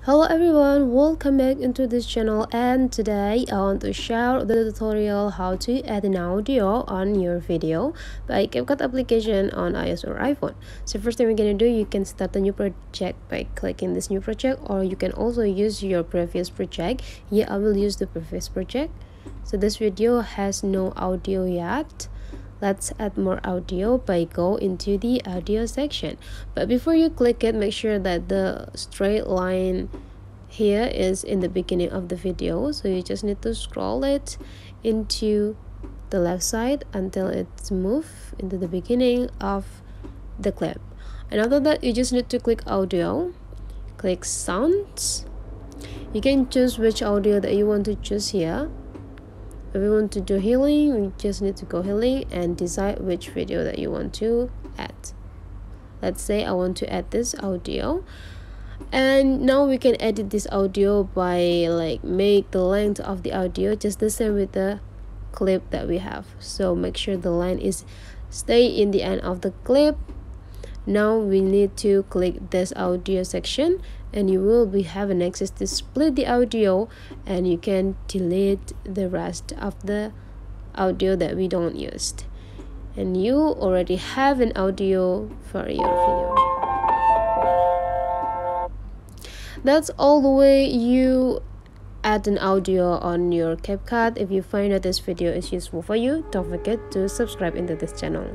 Hello everyone, welcome back into this channel, and today I want to share the tutorial how to add an audio on your video by Capcut application on iOS or iPhone. So first thing we're gonna do, you can start a new project by clicking this new project, or you can also use your previous project. Here I will use the previous project. So this video has no audio yet. Let's add more audio by go into the audio section. But before you click it, make sure that the straight line here is in the beginning of the video. So you just need to scroll it into the left side until it's moved into the beginning of the clip. And after that, you just need to click audio, click sounds. You can choose which audio that you want to choose here. If you want to do healing, you just need to go healing and decide which video that you want to add. Let's say I want to add this audio, and now we can edit this audio by make the length of the audio just the same with the clip that we have. So make sure the line is stay in the end of the clip. Now we need to click this audio section, and you will be having access to split the audio, and you can delete the rest of the audio that we don't use, and you already have an audio for your video. That's all the way you add an audio on your Capcut. If you find that this video is useful for you, don't forget to subscribe into this channel.